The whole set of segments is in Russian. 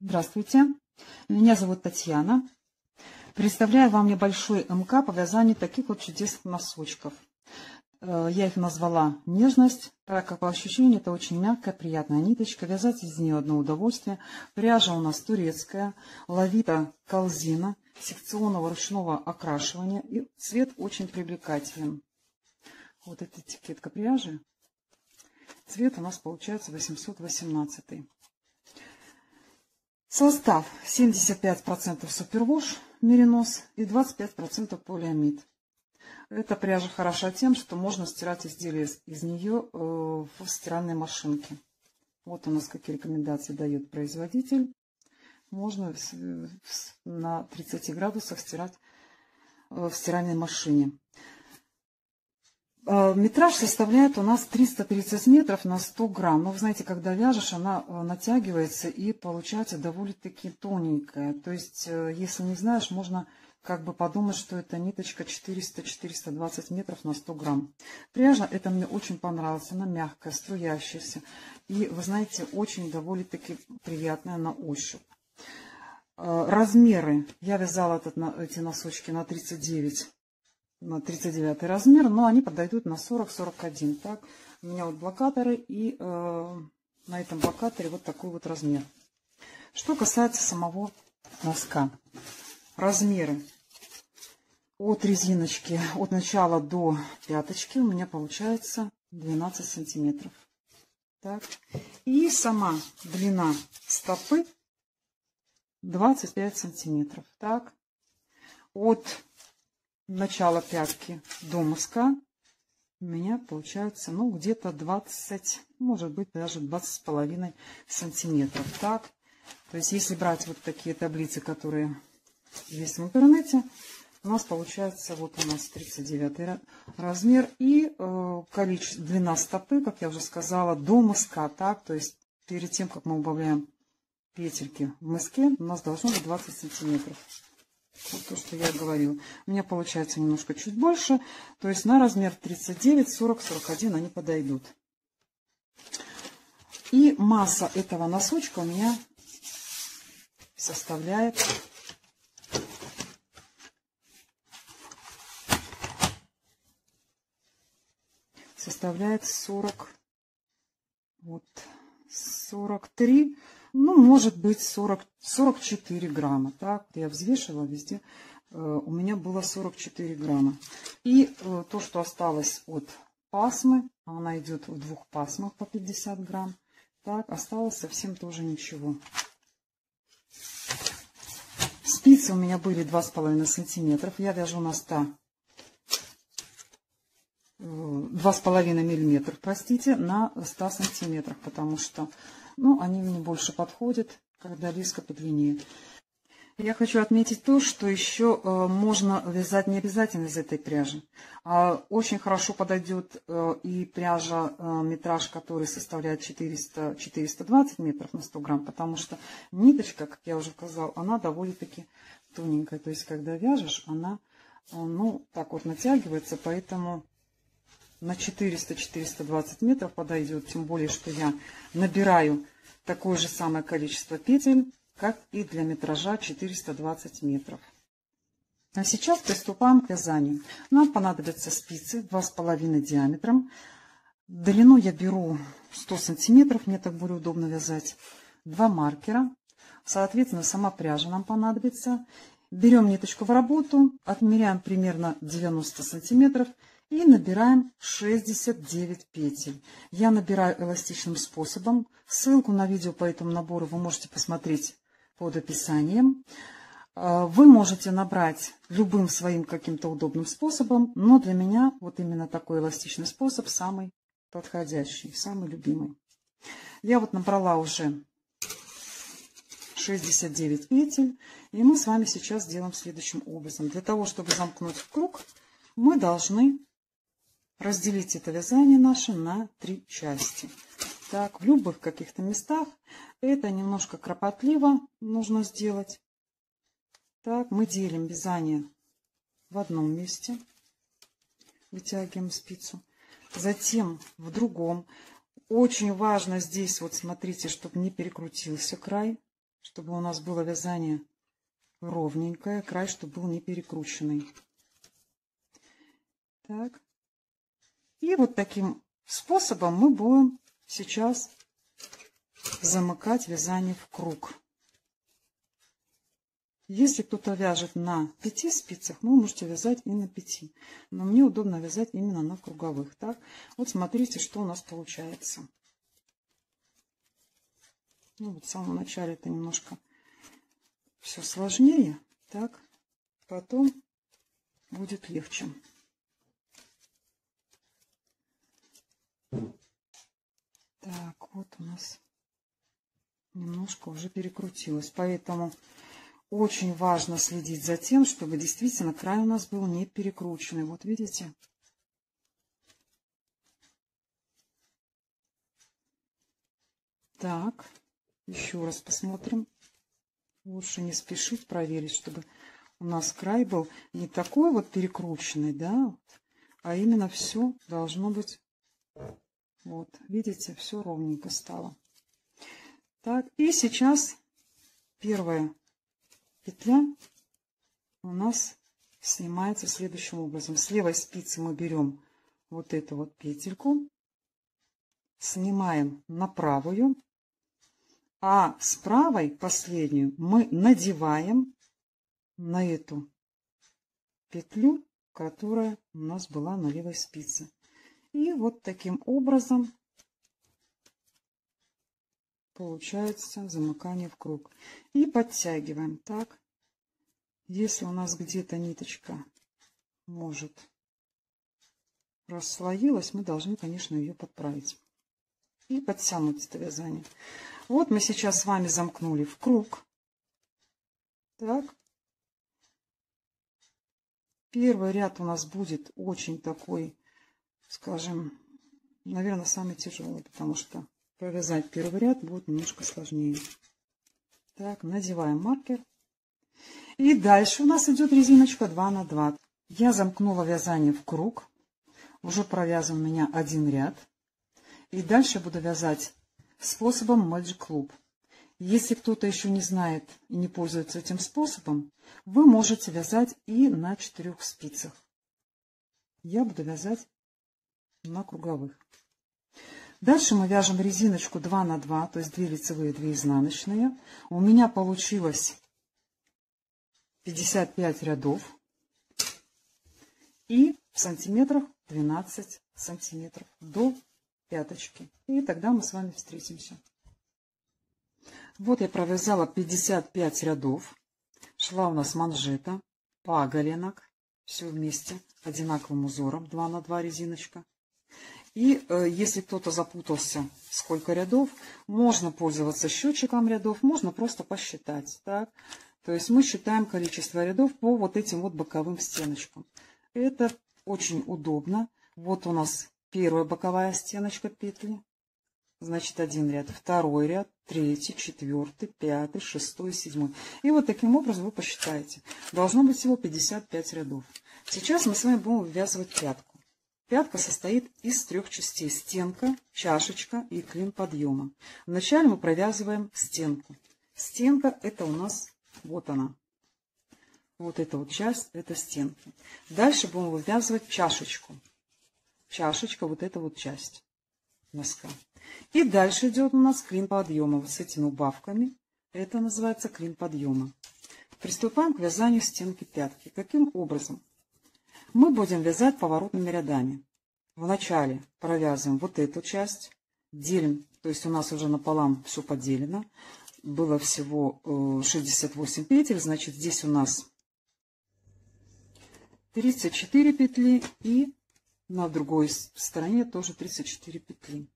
Здравствуйте, меня зовут Татьяна. Представляю вам небольшой МК по вязанию таких вот чудесных носочков. Я их назвала «Нежность», так как по ощущению это очень мягкая, приятная ниточка. Вязать из нее одно удовольствие. Пряжа у нас турецкая, лавита колзина, секционного ручного окрашивания. И цвет очень привлекателен. Вот эта этикетка пряжи. Цвет у нас получается 818. Состав 75% супервош меринос и 25% полиамид. Эта пряжа хороша тем, что можно стирать изделия из нее в стиральной машинке. Вот у нас какие рекомендации дает производитель. Можно на 30 градусах стирать в стиральной машине. Метраж составляет у нас 330 метров на 100 грамм. Но вы знаете, когда вяжешь, она натягивается и получается довольно-таки тоненькая. То есть, если не знаешь, можно как бы подумать, что это ниточка 400-420 метров на 100 грамм. Пряжа эта мне очень понравилась. Она мягкая, струящаяся. И, вы знаете, очень довольно-таки приятная на ощупь. Размеры. Я вязала эти носочки на 39 размер, но они подойдут на 40-41. Так, у меня вот блокаторы, и на этом блокаторе вот такой вот размер. Что касается самого носка. Размеры от резиночки, от начала до пяточки у меня получается 12 сантиметров. Так. И сама длина стопы 25 сантиметров. Так. От начала пятки до мыска у меня получается, ну, где-то 20, может быть, даже 20,5 сантиметров. Так, то есть, если брать вот такие таблицы, которые есть в интернете, у нас получается, вот у нас 39 размер и количество, длина стопы, как я уже сказала, до мыска. Так, то есть, перед тем, как мы убавляем петельки в мыске, у нас должно быть 20 сантиметров. Вот то, что я говорила. У меня получается немножко чуть больше. То есть на размер 39, 40, 41 они подойдут. И масса этого носочка у меня составляет 40, вот, 43. Ну, может быть, 44 грамма. Так, я взвешивала везде. У меня было 44 грамма. И то, что осталось от пасмы, она идет в двух пасмах по 50 грамм. Так, осталось совсем тоже ничего. Спицы у меня были 2,5 сантиметров. Я вяжу на 2,5 миллиметров, простите, на 100 сантиметрах, потому что, ну, они мне больше подходят, когда леска подлиннее. Я хочу отметить то, что еще можно вязать не обязательно из этой пряжи. Очень хорошо подойдет и пряжа, метраж, который составляет 400-420 метров на 100 грамм, потому что ниточка, как я уже сказала, она довольно-таки тоненькая. То есть, когда вяжешь, она, ну, так вот натягивается, поэтому на 400-420 метров подойдет, тем более, что я набираю такое же самое количество петель, как и для метража 420 метров. А сейчас приступаем к вязанию. Нам понадобятся спицы 2,5 диаметром. Длину я беру 100 сантиметров, мне так более удобно вязать. 2 маркера. Соответственно, сама пряжа нам понадобится. Берем ниточку в работу, отмеряем примерно 90 сантиметров. И набираем 69 петель. Я набираю эластичным способом. Ссылку на видео по этому набору вы можете посмотреть под описанием. Вы можете набрать любым своим каким-то удобным способом, но для меня вот именно такой эластичный способ самый подходящий, самый любимый. Я вот набрала уже 69 петель, и мы с вами сейчас сделаем следующим образом. Для того, чтобы замкнуть в круг, мы должны разделить это вязание наше на 3 части. Так, в любых каких-то местах это немножко кропотливо нужно сделать. Так, мы делим вязание в одном месте, вытягиваем спицу, затем в другом. Очень важно здесь, вот смотрите, чтобы не перекрутился край. чтобы у нас было вязание ровненькое, край, чтобы был не перекрученный. Так. И вот таким способом мы будем сейчас замыкать вязание в круг. Если кто-то вяжет на 5 спицах, вы можете вязать и на 5. Но мне удобно вязать именно на круговых. Так, вот смотрите, что у нас получается. Ну, вот в самом начале это немножко все сложнее. Так, потом будет легче. Так, вот у нас немножко уже перекрутилось. Поэтому очень важно следить за тем, чтобы действительно край у нас был не перекрученный. Вот видите? Так, еще раз посмотрим. Лучше не спешить проверить, чтобы у нас край был не такой вот перекрученный, да, а именно все должно быть, вот, видите, все ровненько стало. Так, и сейчас первая петля у нас снимается следующим образом. С левой спицы мы берем вот эту вот петельку, снимаем на правую, а с правой последнюю мы надеваем на эту петлю, которая у нас была на левой спице. И вот таким образом получается замыкание в круг. И подтягиваем. Так, если у нас где-то ниточка может расслоилась, мы должны, конечно, ее подправить и подтянуть это вязание. Вот мы сейчас с вами замкнули в круг. Так, первый ряд у нас будет очень такой, скажем, наверное, самый тяжелый, потому что провязать первый ряд будет немножко сложнее. Так, надеваем маркер. И дальше у нас идет резиночка 2 на 2. Я замкнула вязание в круг. Уже провязан у меня один ряд. И дальше буду вязать способом Magic Loop. Если кто-то еще не знает и не пользуется этим способом, вы можете вязать и на 4 спицах. Я буду вязать на круговых. Дальше мы вяжем резиночку 2 на 2, то есть 2 лицевые, 2 изнаночные. У меня получилось 55 рядов и в сантиметрах 12 сантиметров до пяточки. И тогда мы с вами встретимся. Вот я провязала 55 рядов. Шла у нас манжета, паголенок, все вместе одинаковым узором, 2 на 2 резиночка. И если кто-то запутался, сколько рядов, можно пользоваться счетчиком рядов, можно просто посчитать. Так? То есть мы считаем количество рядов по вот этим вот боковым стеночкам. Это очень удобно. Вот у нас первая боковая стеночка петли. Значит, один ряд, второй ряд, третий, четвертый, пятый, шестой, седьмой. И вот таким образом вы посчитаете. Должно быть всего 55 рядов. Сейчас мы с вами будем вывязывать пятку. Пятка состоит из 3 частей. Стенка, чашечка и клин подъема. Вначале мы провязываем стенку. Стенка — это у нас вот она. Вот эта вот часть — это стенка. Дальше будем вывязывать чашечку. Чашечка — вот эта вот часть носка. И дальше идет у нас клин подъема. Вот с этими убавками. Это называется клин подъема. Приступаем к вязанию стенки пятки. Каким образом? Мы будем вязать поворотными рядами. Вначале провязываем вот эту часть, делим, то есть у нас уже напополам все поделено. Было всего 68 петель, значит здесь у нас 34 петли и на другой стороне тоже 34 петли.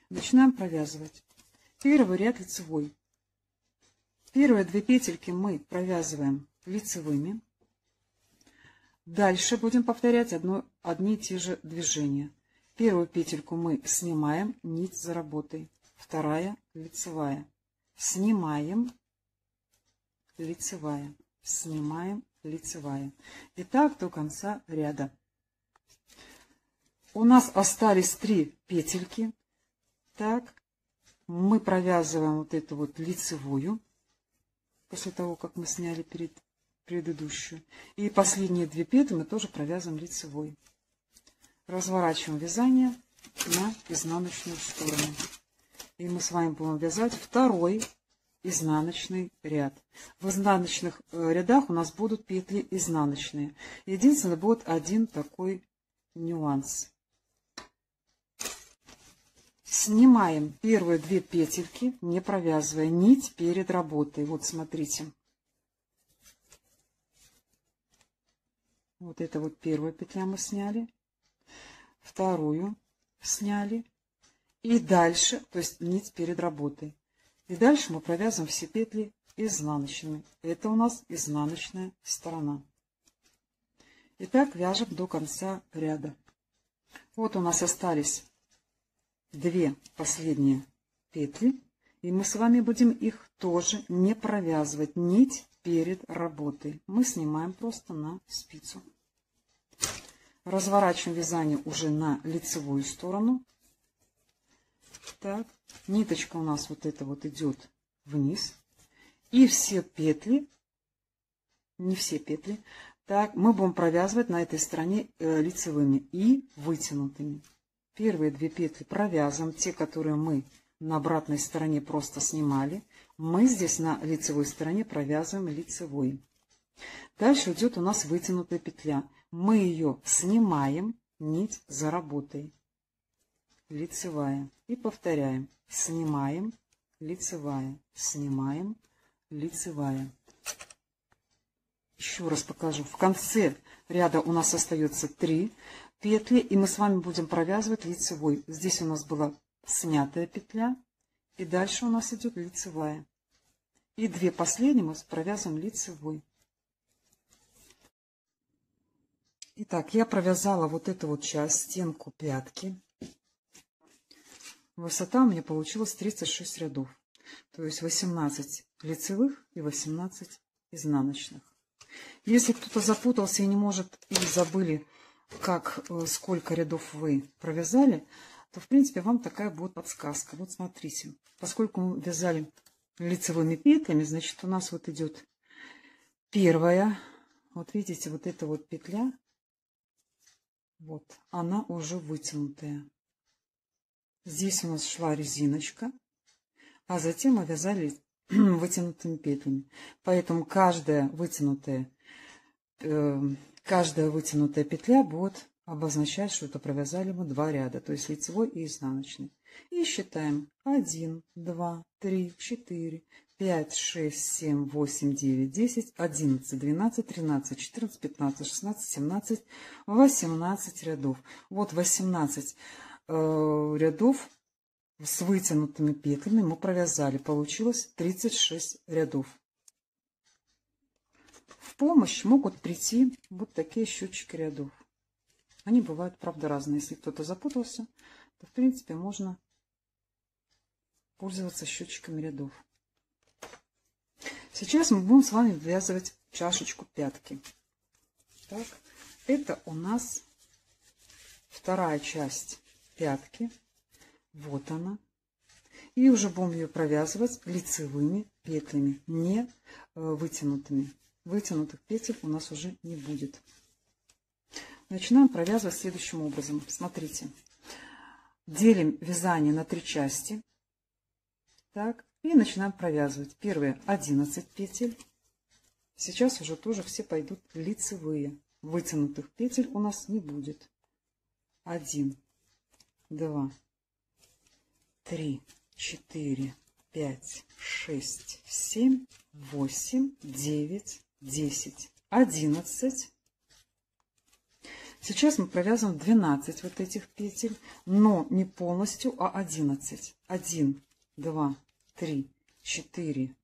Начинаем провязывать. Первый ряд лицевой. Первые 2 петельки мы провязываем лицевыми. Дальше будем повторять одни и те же движения. Первую петельку мы снимаем, нить за работой. Вторая лицевая. Снимаем, лицевая. Снимаем, лицевая. И так до конца ряда. У нас остались 3 петельки. Так, мы провязываем вот эту вот лицевую. после того, как мы сняли предыдущую. И последние 2 петли мы тоже провязываем лицевой. Разворачиваем вязание на изнаночную сторону. И мы с вами будем вязать второй изнаночный ряд. В изнаночных рядах у нас будут петли изнаночные. Единственное, будет один такой нюанс. Снимаем первые 2 петельки, не провязывая нить перед работой. Вот смотрите. Вот это вот первая петля мы сняли. Вторую сняли. И дальше, то есть нить перед работой. И дальше мы провязываем все петли изнаночными. Это у нас изнаночная сторона. Итак, вяжем до конца ряда. Вот у нас остались 2 последние петли. И мы с вами будем их тоже не провязывать нить перед работой. Мы снимаем просто на спицу. Разворачиваем вязание уже на лицевую сторону. Так, ниточка у нас вот эта вот идет вниз. И все петли, не все петли, так, мы будем провязывать на этой стороне лицевыми и вытянутыми. Первые 2 петли провязываем, те, которые мы на обратной стороне просто снимали. Мы здесь на лицевой стороне провязываем лицевой. Дальше идет у нас вытянутая петля. Мы ее снимаем, нить за работой. Лицевая. И повторяем. Снимаем, лицевая. Снимаем, лицевая. Еще раз покажу. В конце ряда у нас остается 3 петли, и мы с вами будем провязывать лицевой. Здесь у нас была снятая петля, и дальше у нас идет лицевая. И 2 последние мы провязываем лицевой. Итак, я провязала вот эту вот часть, стенку пятки. Высота у меня получилась 36 рядов. То есть 18 лицевых и 18 изнаночных. Если кто-то запутался и не может, или забыли, сколько рядов вы провязали, то, в принципе, вам такая будет подсказка. Вот смотрите. Поскольку мы вязали лицевыми петлями, значит, у нас вот идет первая. Вот видите, вот эта вот петля. Вот, она уже вытянутая. Здесь у нас шла резиночка, а затем мы вязали вытянутыми петлями. Поэтому каждая вытянутая петля будет обозначать, что это провязали мы 2 ряда, то есть лицевой и изнаночный. И считаем 1, 2, 3, 4, 5, 6, 7, 8, 9, 10, 11, 12, 13, 14, 15, 16, 17, 18 рядов. Вот 18 рядов с вытянутыми петлями мы провязали. Получилось 36 рядов. В помощь могут прийти вот такие счетчики рядов. Они бывают, правда, разные. Если кто-то запутался, то, в принципе, можно пользоваться счетчиками рядов. Сейчас мы будем с вами ввязывать чашечку пятки. Так, это у нас вторая часть пятки. Вот она. И уже будем ее провязывать лицевыми петлями, не вытянутыми. Вытянутых петель у нас уже не будет. Начинаем провязывать следующим образом. Смотрите. Делим вязание на 3 части. Так. И начинаем провязывать. Первые 11 петель. Сейчас уже тоже все пойдут лицевые. Вытянутых петель у нас не будет. 1, 2, 3, 4, 5, 6, 7, 8, 9, 10, 11. Сейчас мы провязываем 12 вот этих петель, но не полностью, а 11. 1, 2, 3, 4,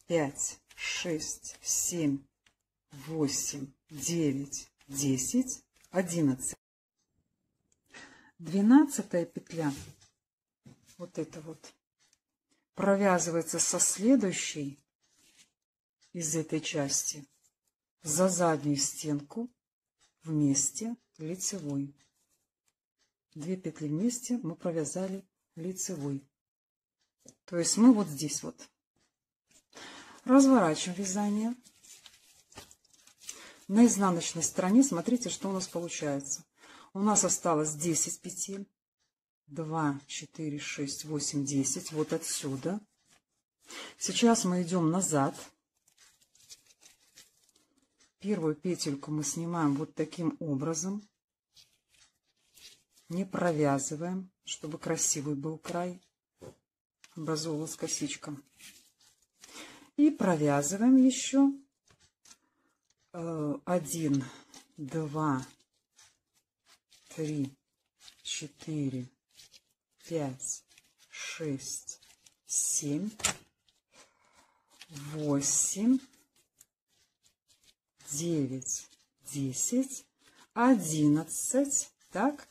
5, 6, 7, 8, 9, 10, 11. 12-я петля, вот эта вот, провязывается со следующей из этой части за заднюю стенку вместе лицевой. 2 петли вместе мы провязали лицевой. То есть мы вот здесь вот. Разворачиваем вязание. На изнаночной стороне смотрите, что у нас получается. У нас осталось 10 петель. 2, 4, 6, 8, 10. Вот отсюда. Сейчас мы идем назад. Первую петельку мы снимаем вот таким образом. Не провязываем, чтобы красивый был край. Образовалась косичка. И провязываем еще 1, 2, 3, 4, 5, 6, 7, 8, 9, 10, 11, так,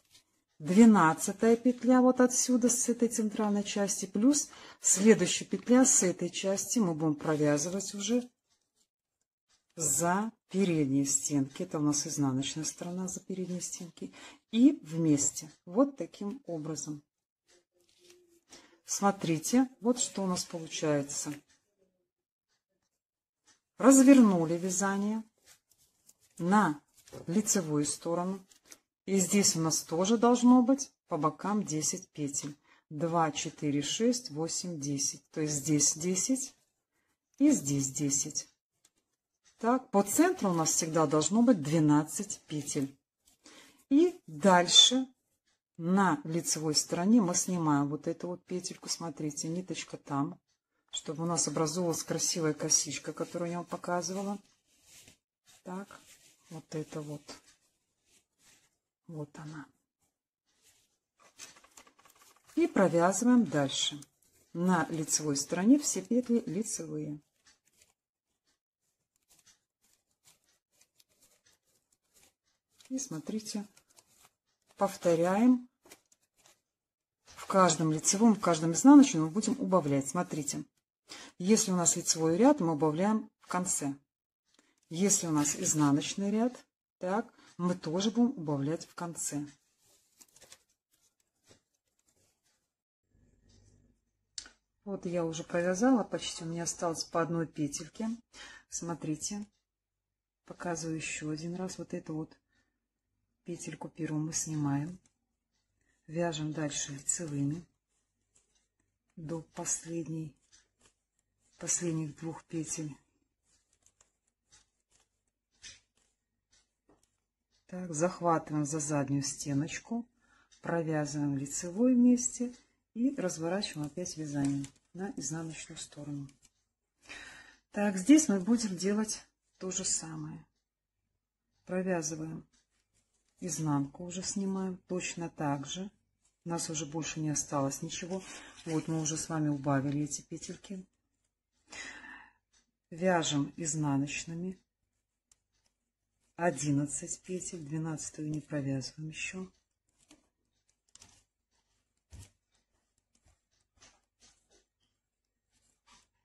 12 петля вот отсюда, с этой центральной части, плюс следующая петля с этой части мы будем провязывать уже за передние стенки. Это у нас изнаночная сторона за передние стенки. И вместе. Вот таким образом. Смотрите, вот что у нас получается. Развернули вязание на лицевую сторону. И здесь у нас тоже должно быть по бокам 10 петель. 2, 4, 6, 8, 10. То есть здесь 10 и здесь 10. Так, по центру у нас всегда должно быть 12 петель. И дальше на лицевой стороне мы снимаем вот эту вот петельку. Смотрите, ниточка там, чтобы у нас образовалась красивая косичка, которую я вам показывала. Так, вот это вот. Вот она. И провязываем дальше. На лицевой стороне все петли лицевые. И смотрите, повторяем. В каждом лицевом, в каждом изнаночном мы будем убавлять. Смотрите, если у нас лицевой ряд, мы убавляем в конце. Если у нас изнаночный ряд, так, мы тоже будем убавлять в конце. Вот я уже провязала, почти у меня осталось по одной петельке. Смотрите, показываю еще один раз. Вот эту вот петельку первую мы снимаем. Вяжем дальше лицевыми до последних двух петель. Так, захватываем за заднюю стеночку, провязываем лицевой вместе и разворачиваем опять вязание на изнаночную сторону. Так, здесь мы будем делать то же самое. Провязываем изнанку, уже снимаем точно так же. У нас уже больше не осталось ничего. Вот мы уже с вами убавили эти петельки. Вяжем изнаночными 11 петель, 12-ю не провязываем еще.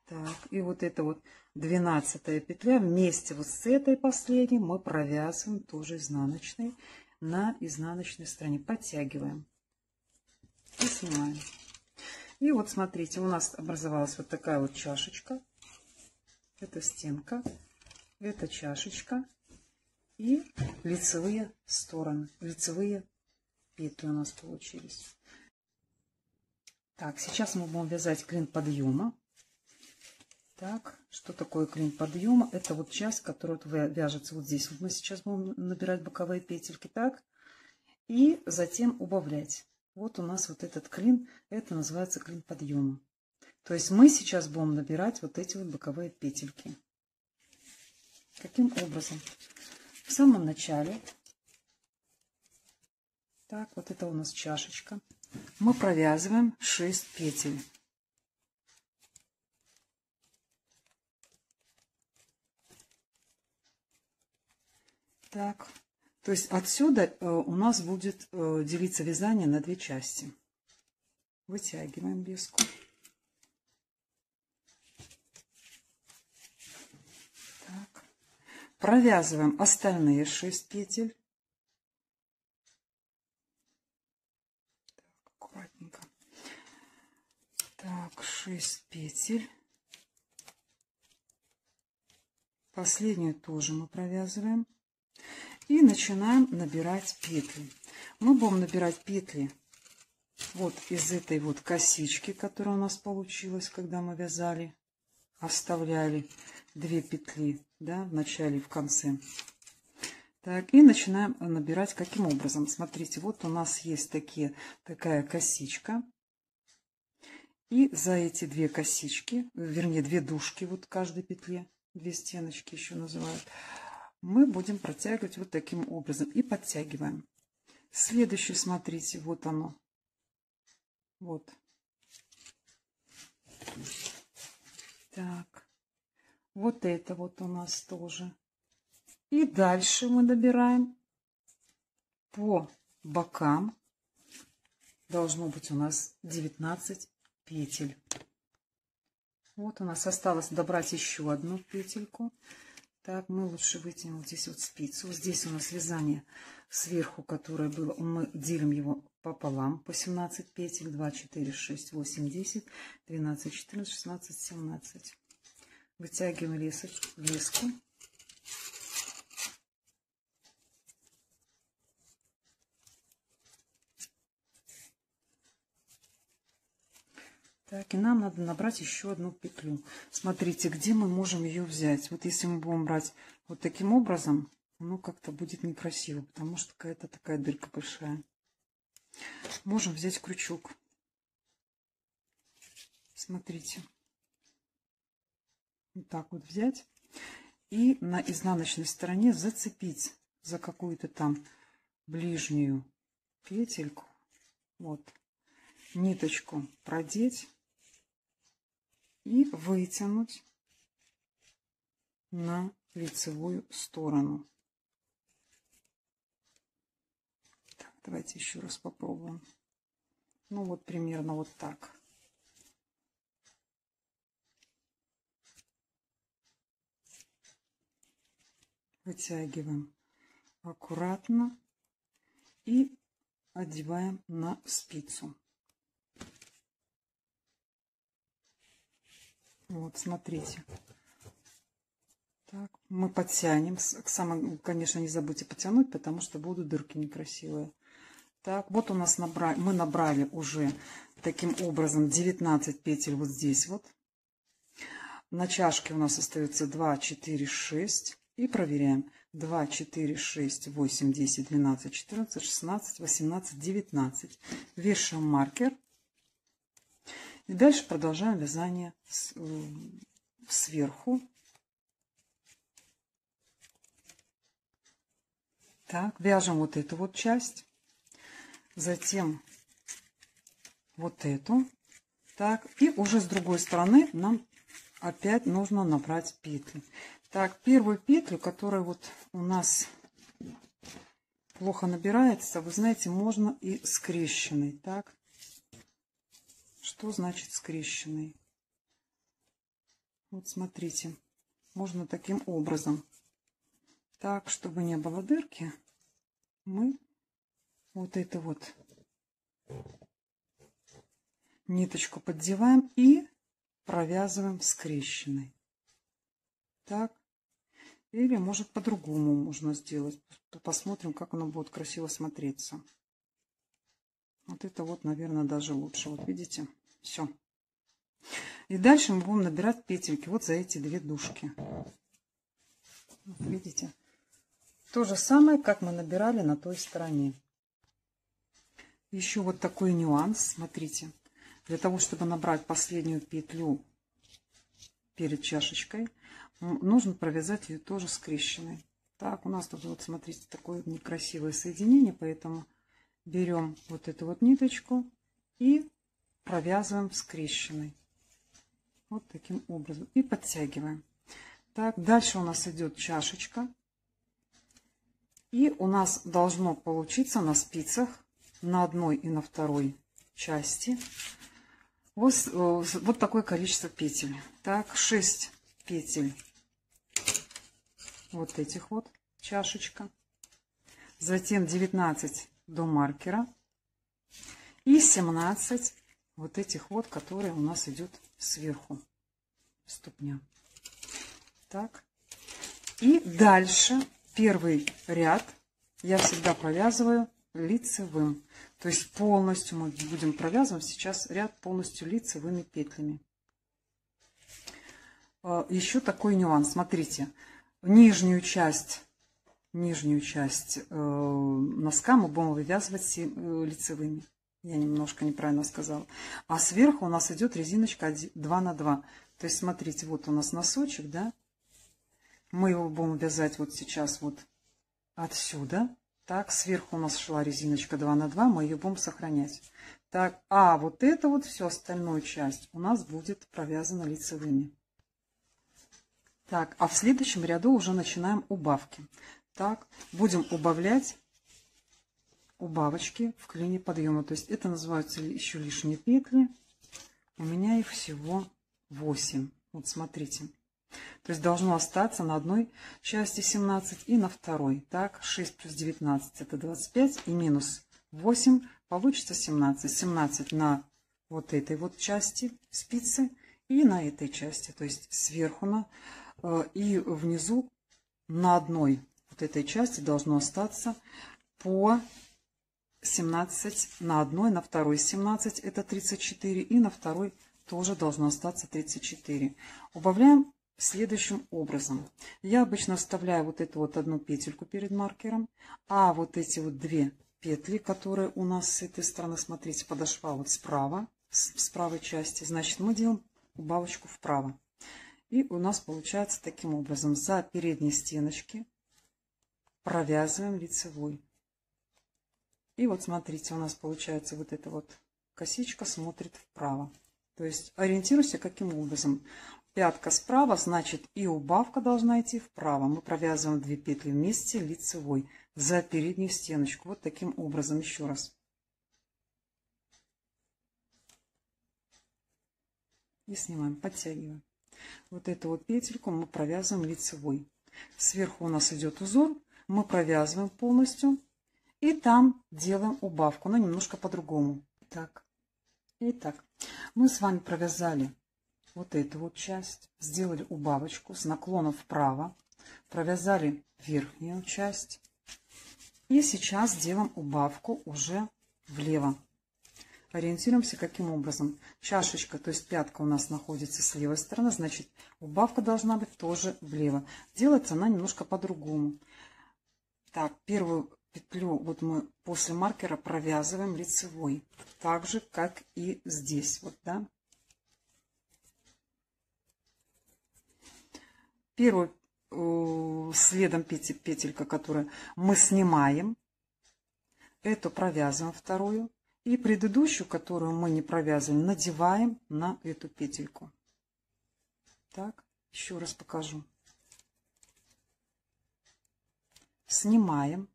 Так, и вот это вот 12-я петля вместе вот с этой последней мы провязываем тоже изнаночной на изнаночной стороне. Подтягиваем и снимаем. И вот смотрите, у нас образовалась вот такая вот чашечка. Это стенка, это чашечка. И лицевые стороны, лицевые петли у нас получились. Так, сейчас мы будем вязать клин подъема. Так, что такое клин подъема? Это вот часть, которая вяжется вот здесь. Вот мы сейчас будем набирать боковые петельки, так, и затем убавлять. Вот у нас вот этот клин, это называется клин подъема. То есть мы сейчас будем набирать вот эти вот боковые петельки. Каким образом? В самом начале, так, вот это у нас чашечка, мы провязываем 6 петель. Так, то есть отсюда у нас будет делиться вязание на две части. Вытягиваем леску. Так. Провязываем остальные 6 петель. Так, аккуратненько. Так, 6 петель. Последнюю тоже мы провязываем. И начинаем набирать петли. Мы будем набирать петли вот из этой вот косички, которая у нас получилась, когда мы вязали. Оставляли 2 петли, да, в начале и в конце. Так, и начинаем набирать каким образом. Смотрите, вот у нас есть такая косичка. И за эти 2 косички, вернее 2 дужки, вот в каждой петле, 2 стеночки еще называют, мы будем протягивать вот таким образом и подтягиваем. Следующее, смотрите, вот оно. Вот. Так. Вот это вот у нас тоже. И дальше мы добираем по бокам. Должно быть у нас 19 петель. Вот у нас осталось добрать еще одну петельку. Так, мы лучше вытянем вот здесь вот спицу. Здесь у нас вязание сверху, которое было. Мы делим его пополам по 17 петель. 2, 4, 6, 8, 10, 12, 14, 16, 17. Вытягиваем леску. Так, и нам надо набрать еще одну петлю. Смотрите, где мы можем ее взять. Вот если мы будем брать вот таким образом, оно как-то будет некрасиво, потому что какая-то такая дырка большая. Можем взять крючок. Смотрите. Вот так вот взять. И на изнаночной стороне зацепить за какую-то там ближнюю петельку. Вот. Ниточку продеть. И вытянуть на лицевую сторону. Так, давайте еще раз попробуем. Ну вот примерно вот так. Вытягиваем аккуратно и одеваем на спицу. Вот, смотрите. Так, мы подтянем. Конечно, не забудьте потянуть, потому что будут дырки некрасивые. Так, вот у нас мы набрали уже таким образом 19 петель вот здесь вот. На чашке у нас остается 2, 4, 6. И проверяем. 2, 4, 6, 8, 10, 12, 14, 16, 18, 19. Вешаем маркер. И дальше продолжаем вязание сверху. Так, вяжем вот эту вот часть. Затем вот эту. Так, и уже с другой стороны нам опять нужно набрать петли. Так, первую петлю, которая вот у нас плохо набирается, вы знаете, можно и скрещенной. Так. Что значит скрещенный? Вот смотрите, можно таким образом. Так, чтобы не было дырки, мы вот это вот ниточку поддеваем и провязываем скрещенной. Так. Или, может, по-другому можно сделать. Посмотрим, как оно будет красиво смотреться. Вот это вот, наверное, даже лучше. Вот видите? Все. И дальше мы будем набирать петельки вот за эти 2 дужки. Вот, видите? То же самое, как мы набирали на той стороне. Еще вот такой нюанс. Смотрите. Для того, чтобы набрать последнюю петлю перед чашечкой, нужно провязать ее тоже скрещенной. Так, у нас тут вот, смотрите, такое некрасивое соединение, поэтому берем вот эту вот ниточку и провязываем скрещенной. Вот таким образом. И подтягиваем. Так, дальше у нас идет чашечка. И у нас должно получиться на спицах на одной и на второй части вот такое количество петель. Так, 6 петель вот этих вот, чашечка. Затем 19 до маркера. И 17 вот этих вот, которые у нас идет сверху ступня. Так. И дальше первый ряд я всегда провязываю лицевым. То есть полностью мы будем провязывать сейчас ряд полностью лицевыми петлями. Еще такой нюанс. Смотрите, нижнюю часть носка мы будем вывязывать лицевыми. Я немножко неправильно сказала. А сверху у нас идет резиночка 2 на 2. То есть смотрите, вот у нас носочек, да? Мы его будем вязать вот сейчас вот отсюда. Так, сверху у нас шла резиночка 2 на 2, мы ее будем сохранять. Так, а вот это вот всю остальную часть у нас будет провязана лицевыми. Так, а в следующем ряду уже начинаем убавки. Так, будем убавлять убавочки в клине подъема. То есть это называются еще лишние петли. У меня их всего 8. Вот смотрите. То есть должно остаться на одной части 17 и на второй. Так, 6 плюс 19 это 25 и минус 8 получится 17. 17 на вот этой вот части спицы и на этой части. То есть сверху и внизу на одной вот этой части должно остаться по 17 на одной, на второй 17 это 34 и на второй тоже должно остаться 34. Убавляем следующим образом. Я обычно вставляю вот эту вот одну петельку перед маркером, а вот эти вот две петли, которые у нас с этой стороны, смотрите, подошва вот справа, с правой части, значит мы делаем убавочку вправо. И у нас получается таким образом: за передние стеночки провязываем лицевой. И вот смотрите, у нас получается вот эта вот косичка смотрит вправо. То есть ориентируйся каким образом. Пятка справа, значит и убавка должна идти вправо. Мы провязываем 2 петли вместе лицевой за переднюю стеночку. Вот таким образом еще раз. И снимаем, подтягиваем. Вот эту вот петельку мы провязываем лицевой. Сверху у нас идет узор, мы провязываем полностью. И там делаем убавку, но немножко по-другому. Так. Итак, мы с вами провязали вот эту вот часть, сделали убавочку с наклоном вправо, провязали верхнюю часть. И сейчас делаем убавку уже влево. Ориентируемся каким образом. Чашечка, то есть пятка у нас находится с левой стороны, значит убавка должна быть тоже влево. Делается она немножко по-другому. Так, первую петлю вот мы после маркера провязываем лицевой, так же как и здесь, вот, да. Первую следом петелька, которую мы снимаем, эту провязываем вторую, и предыдущую, которую мы не провязывали, надеваем на эту петельку. Так, еще раз покажу. Снимаем,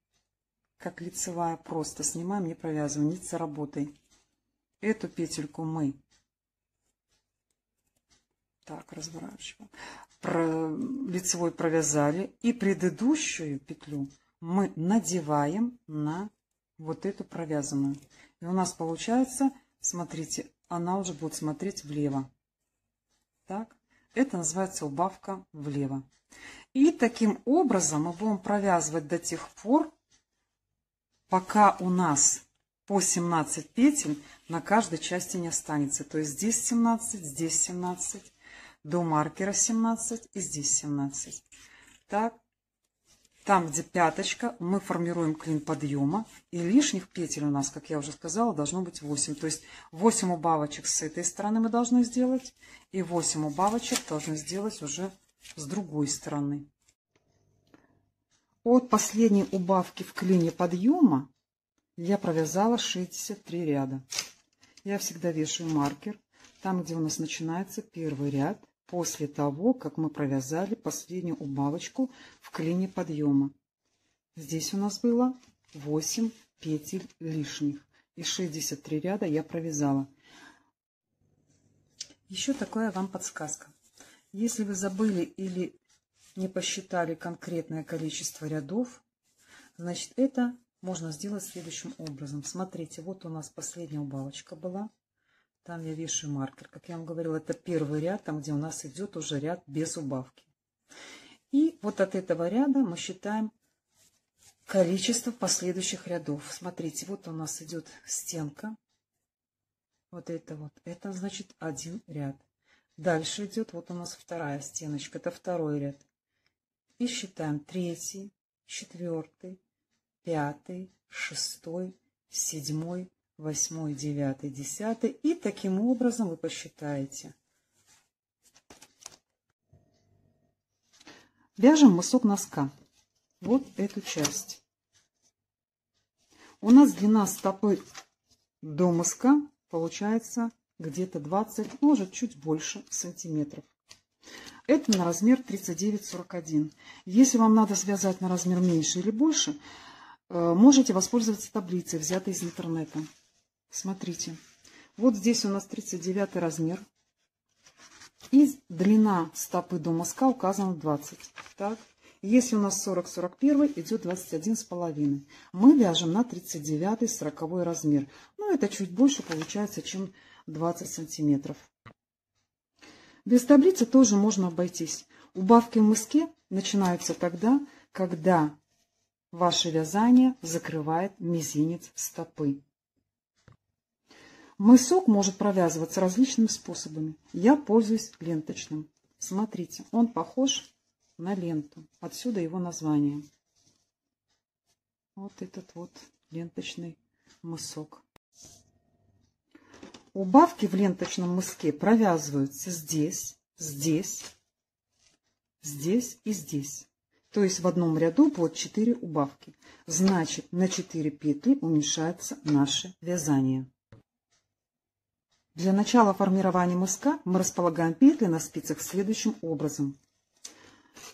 как лицевая, просто снимаем, не провязываем, нить за работой. Эту петельку мы так разворачиваем, лицевой провязали, и предыдущую петлю мы надеваем на вот эту провязанную. И у нас получается, смотрите, она уже будет смотреть влево. Так, это называется убавка влево. И таким образом мы будем провязывать до тех пор, пока у нас по 17 петель на каждой части не останется. То есть здесь 17, здесь 17, до маркера 17 и здесь 17. Так, там, где пяточка, мы формируем клин подъема. И лишних петель у нас, как я уже сказала, должно быть 8. То есть 8 убавочек с этой стороны мы должны сделать. И 8 убавочек должны сделать уже с другой стороны. От последней убавки в клине подъема я провязала 63 ряда. Я всегда вешаю маркер там, где у нас начинается первый ряд, после того, как мы провязали последнюю убавочку в клине подъема. Здесь у нас было 8 петель лишних, и 63 ряда я провязала. Еще такая вам подсказка. Если вы забыли или не посчитали конкретное количество рядов, значит, это можно сделать следующим образом. Смотрите, вот у нас последняя убавочка была. Там я вешаю маркер. Как я вам говорила, это первый ряд, там, где у нас идет уже ряд без убавки. И вот от этого ряда мы считаем количество последующих рядов. Смотрите, вот у нас идет стенка. Вот, это значит один ряд. Дальше идет вот у нас вторая стеночка, это второй ряд. И считаем 3, 4, 5, 6, 7, 8, 9, 10. И таким образом вы посчитаете. Вяжем мысок носка. Вот эту часть. У нас длина стопы до мыска получается где-то 20, может чуть больше сантиметров. Это на размер 39-41. Если вам надо связать на размер меньше или больше, можете воспользоваться таблицей, взятой из интернета. Смотрите, вот здесь у нас 39 размер. И длина стопы до мыска указана 20. Так. Если у нас 40-41, идет 21,5. Мы вяжем на 39-40 размер. Ну, это чуть больше получается, чем 20 сантиметров. Без таблицы тоже можно обойтись. Убавки в мыске начинаются тогда, когда ваше вязание закрывает мизинец стопы. Мысок может провязываться различными способами. Я пользуюсь ленточным. Смотрите, он похож на ленту. Отсюда его название. Вот этот вот ленточный мысок. Убавки в ленточном мыске провязываются здесь, здесь, здесь и здесь. То есть в одном ряду будет 4 убавки. Значит, на 4 петли уменьшается наше вязание. Для начала формирования мыска мы располагаем петли на спицах следующим образом.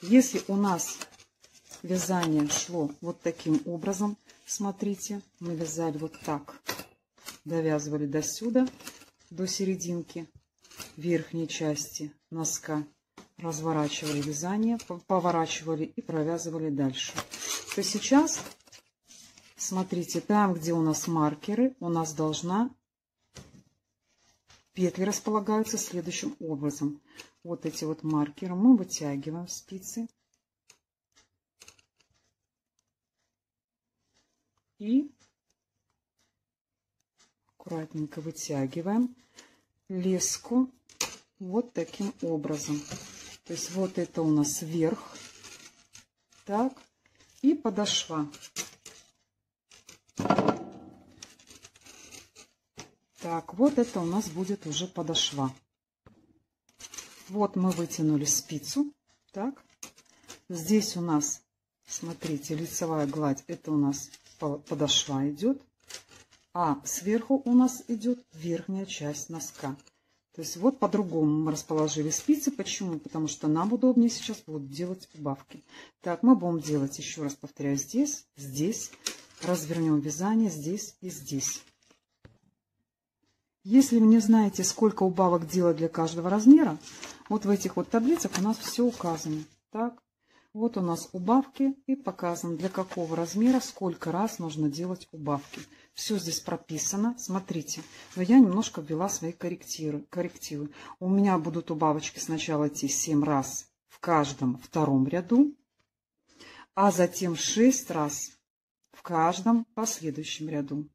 Если у нас вязание шло вот таким образом, смотрите, мы вязали вот так, довязывали до сюда, до серединки верхней части носка, разворачивали вязание, поворачивали и провязывали дальше. То сейчас, смотрите, там, где у нас маркеры, у нас петли располагаются следующим образом. Вот эти вот маркеры мы вытягиваем спицы и аккуратненько вытягиваем леску вот таким образом. То есть вот это у нас вверх, так, и подошва. Так, вот это у нас будет уже подошва. Вот мы вытянули спицу. Так, здесь у нас, смотрите, лицевая гладь, это у нас подошва идет. А сверху у нас идет верхняя часть носка. То есть вот по-другому мы расположили спицы. Почему? Потому что нам удобнее сейчас будут делать убавки. Так, мы будем делать, еще раз повторяю, здесь, здесь. Развернем вязание здесь и здесь. Если вы не знаете, сколько убавок делать для каждого размера, вот в этих вот таблицах у нас все указано. Так, вот у нас убавки и показано, для какого размера, сколько раз нужно делать убавки. Все здесь прописано. Смотрите, но я немножко ввела свои коррективы. У меня будут убавочки сначала идти 7 раз в каждом втором ряду, а затем 6 раз в каждом последующем ряду.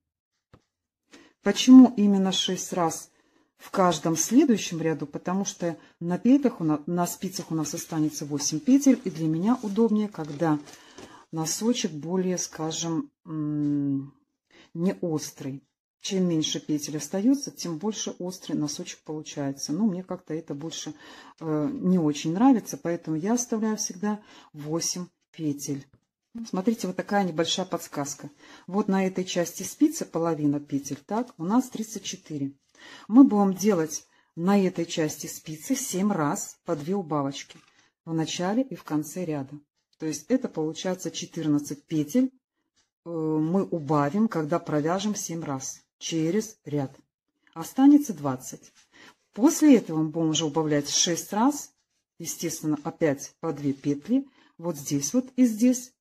Почему именно 6 раз в каждом следующем ряду? Потому что на петлях, на спицах у нас останется 8 петель. И для меня удобнее, когда носочек более, скажем, не острый. Чем меньше петель остается, тем больше острый носочек получается. Но мне как-то это больше не очень нравится. Поэтому я оставляю всегда 8 петель. Смотрите, вот такая небольшая подсказка. Вот на этой части спицы половина петель, так, у нас 34. Мы будем делать на этой части спицы 7 раз по 2 убавочки в начале и в конце ряда. То есть это получается 14 петель мы убавим, когда провяжем 7 раз через ряд. Останется 20. После этого мы будем уже убавлять 6 раз, естественно, опять по 2 петли, вот здесь вот и здесь.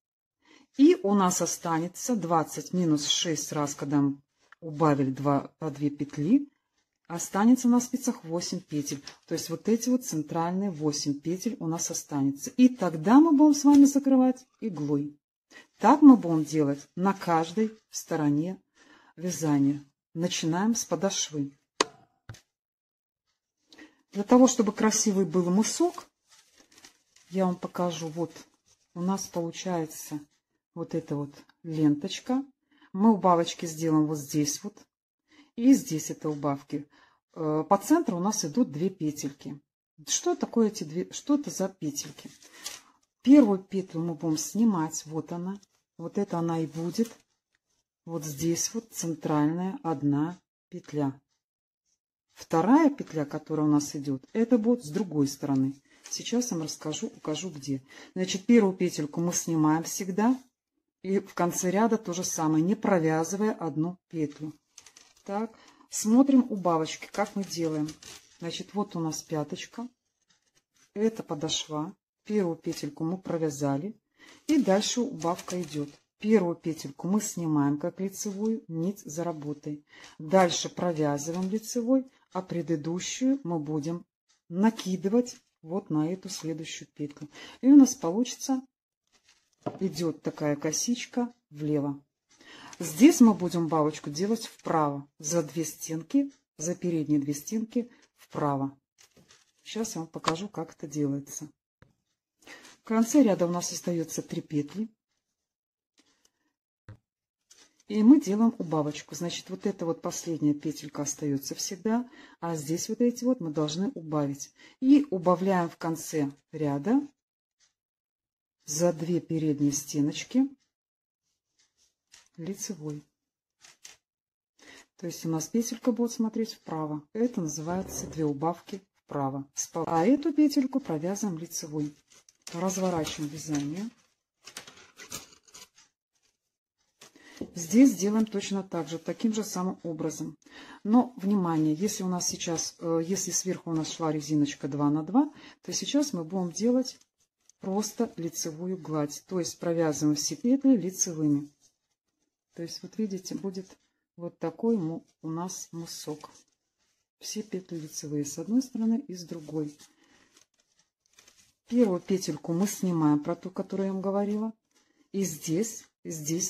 И у нас останется 20 минус 6 раз, когда мы убавили по 2 петли, останется на спицах 8 петель. То есть вот эти вот центральные 8 петель у нас останется. И тогда мы будем с вами закрывать иглой. Так мы будем делать на каждой стороне вязания. Начинаем с подошвы. Для того, чтобы красивый был мысок, я вам покажу. Вот у нас получается вот эта вот ленточка. Мы убавочки сделаем вот здесь вот. И здесь это убавки. По центру у нас идут 2 петельки. Что такое эти две? Что это за петельки? Первую петлю мы будем снимать. Вот она. Вот это она и будет. Вот здесь вот центральная 1 петля. Вторая петля, которая у нас идет, это будет с другой стороны. Сейчас я вам расскажу, укажу где. Значит, первую петельку мы снимаем всегда. И в конце ряда то же самое, не провязывая 1 петлю. Так, смотрим убавочки, как мы делаем. Значит, вот у нас пяточка. Это подошва. Первую петельку мы провязали. И дальше убавка идет. Первую петельку мы снимаем как лицевую, нить за работой. Дальше провязываем лицевой, а предыдущую мы будем накидывать вот на эту следующую петлю. И у нас получится, идет такая косичка влево. Здесь мы будем бабочку делать вправо, за 2 стенки, за передние 2 стенки вправо. Сейчас я вам покажу, как это делается. В конце ряда у нас остается 3 петли. И мы делаем убавочку. Значит, вот эта вот последняя петелька остается всегда, а здесь вот эти вот мы должны убавить. И убавляем в конце ряда за 2 передние стеночки лицевой. То есть у нас петелька будет смотреть вправо. Это называется 2 убавки вправо. А эту петельку провязываем лицевой. Разворачиваем вязание. Здесь делаем точно так же, таким же самым образом. Но, внимание, если у нас сейчас, если сверху у нас шла резиночка 2 на 2, то сейчас мы будем делать просто лицевую гладь. То есть провязываем все петли лицевыми. То есть, вот видите, будет вот такой у нас мысок. Все петли лицевые с одной стороны и с другой. Первую петельку мы снимаем, про ту, которую я вам говорила. И здесь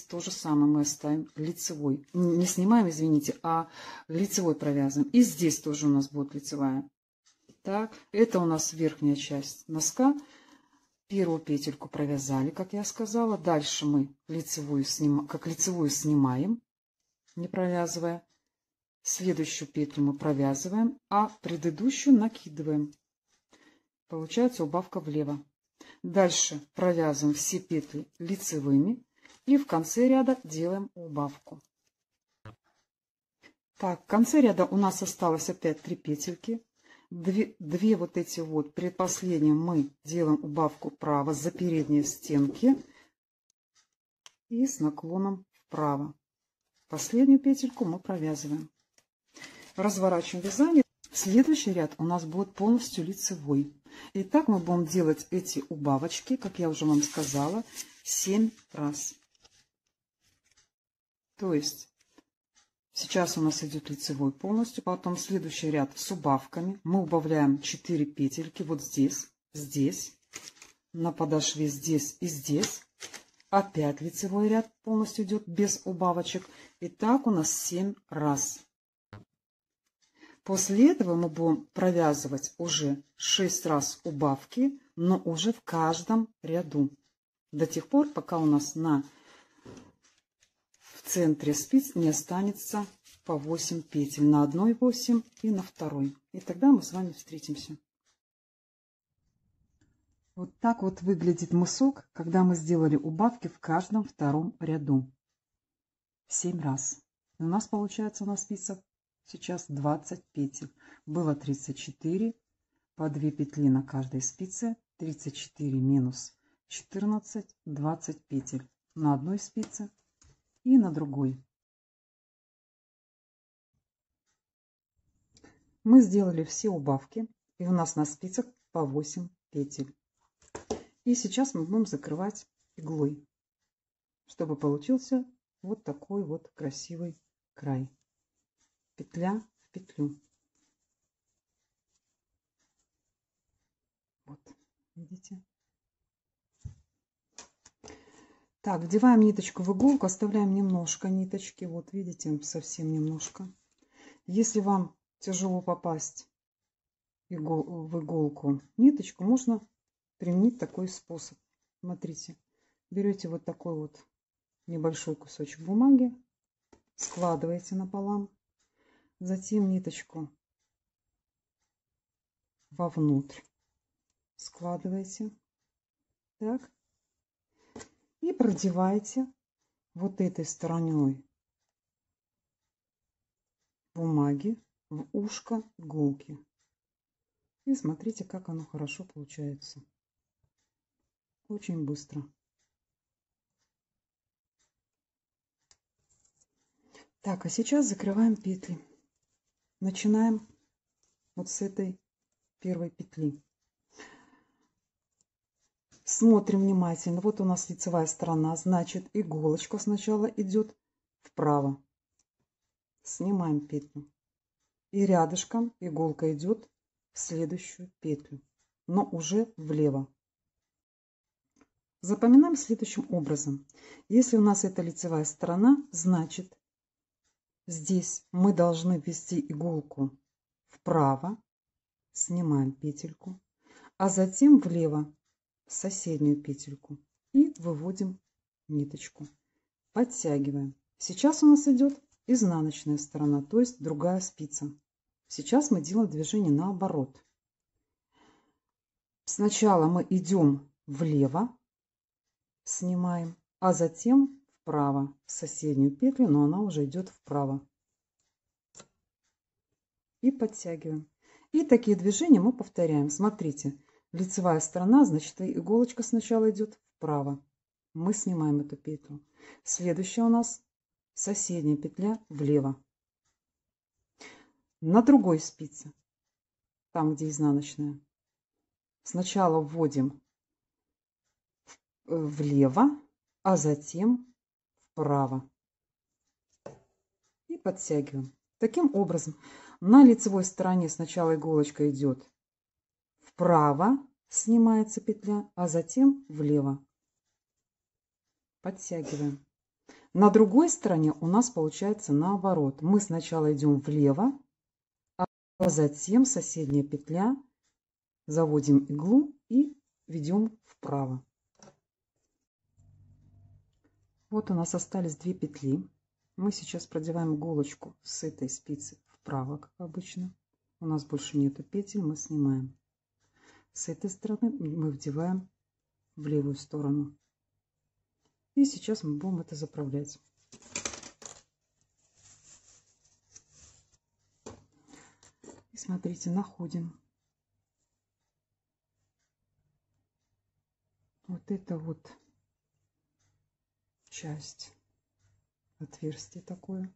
то же самое мы оставим лицевой. Не снимаем, извините, а лицевой провязываем. И здесь тоже у нас будет лицевая. Так, это у нас верхняя часть носка. Первую петельку провязали, как я сказала. Дальше мы лицевую снимаем, не провязывая. Следующую петлю мы провязываем, а предыдущую накидываем. Получается убавка влево. Дальше провязываем все петли лицевыми и в конце ряда делаем убавку. Так, в конце ряда у нас осталось опять 3 петельки. Две вот эти вот, предпоследним мы делаем убавку вправо за передние стенки и с наклоном вправо. Последнюю петельку мы провязываем. Разворачиваем вязание. Следующий ряд у нас будет полностью лицевой. И так мы будем делать эти убавочки, как я уже вам сказала, 7 раз. То есть сейчас у нас идет лицевой полностью, потом следующий ряд с убавками. Мы убавляем 4 петельки вот здесь, здесь, на подошве здесь и здесь. Опять лицевой ряд полностью идет без убавочек. И так у нас 7 раз. После этого мы будем провязывать уже 6 раз убавки, но уже в каждом ряду. До тех пор, пока у нас в центре спиц не останется по 8 петель. На одной 8 и на второй. И тогда мы с вами встретимся. Вот так вот выглядит мысок, когда мы сделали убавки в каждом втором ряду. 7 раз. И у нас получается на спицах сейчас 20 петель. Было 34, по 2 петли на каждой спице. 34 минус 14, 20 петель на одной спице и на другой. Мы сделали все убавки, и у нас на спицах по 8 петель. И сейчас мы будем закрывать иглой, чтобы получился вот такой вот красивый край. Петля в петлю. смотрите. Так, вдеваем ниточку в иголку, оставляем немножко ниточки. Вот видите, совсем немножко. Если вам тяжело попасть в иголку ниточку, можно применить такой способ. Смотрите, берете вот такой вот небольшой кусочек бумаги, складываете напополам, затем ниточку вовнутрь складываете, так, и продеваете вот этой стороной бумаги в ушко иголки. И смотрите, как оно хорошо получается. Очень быстро. Так, а сейчас закрываем петли. Начинаем вот с этой первой петли. Смотрим внимательно. Вот у нас лицевая сторона, значит, иголочка сначала идет вправо. Снимаем петлю. И рядышком иголка идет в следующую петлю, но уже влево. Запоминаем следующим образом. Если у нас это лицевая сторона, значит, здесь мы должны ввести иголку вправо, снимаем петельку, а затем влево в соседнюю петельку и выводим ниточку. Подтягиваем. Сейчас у нас идет изнаночная сторона, то есть другая спица. Сейчас мы делаем движение наоборот. Сначала мы идем влево, снимаем, а затем вправо в соседнюю петлю, но она уже идет вправо. И подтягиваем. И такие движения мы повторяем. Смотрите, лицевая сторона, значит, иголочка сначала идет вправо. Мы снимаем эту петлю. Следующая у нас соседняя петля влево. На другой спице, там где изнаночная, сначала вводим влево, а затем вправо. И подтягиваем. Таким образом, на лицевой стороне сначала иголочка идет вправо, снимается петля, а затем влево. Подтягиваем. На другой стороне у нас получается наоборот. Мы сначала идем влево, а затем соседняя петля, заводим иглу и ведем вправо. Вот у нас остались 2 петли. Мы сейчас продеваем иголочку с этой спицы вправо, как обычно. У нас больше нету петель, мы снимаем. С этой стороны мы вдеваем в левую сторону. И сейчас мы будем это заправлять. И смотрите, находим вот это вот часть, отверстие такое,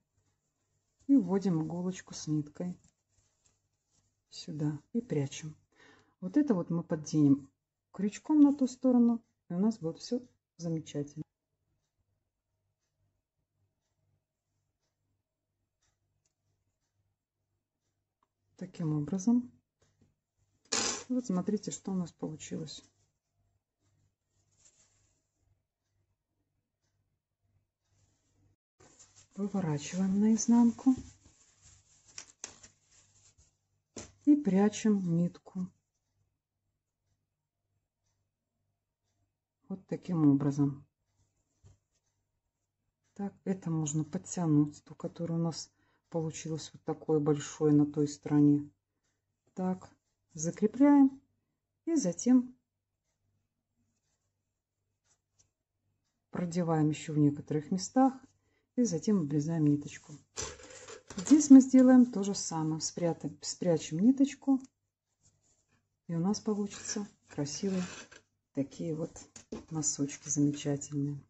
и вводим иголочку с ниткой сюда и прячем. Вот это вот мы подденем крючком на ту сторону, и у нас будет все замечательно. Таким образом. Вот смотрите, что у нас получилось. Выворачиваем наизнанку и прячем нитку. Вот таким образом. Так, это можно подтянуть, ту, которая у нас получилось вот такое большое на той стороне. Так, закрепляем и затем продеваем еще в некоторых местах и затем обрезаем ниточку. Здесь мы сделаем то же самое. Спрячем ниточку, и у нас получится красивые такие вот носочки замечательные.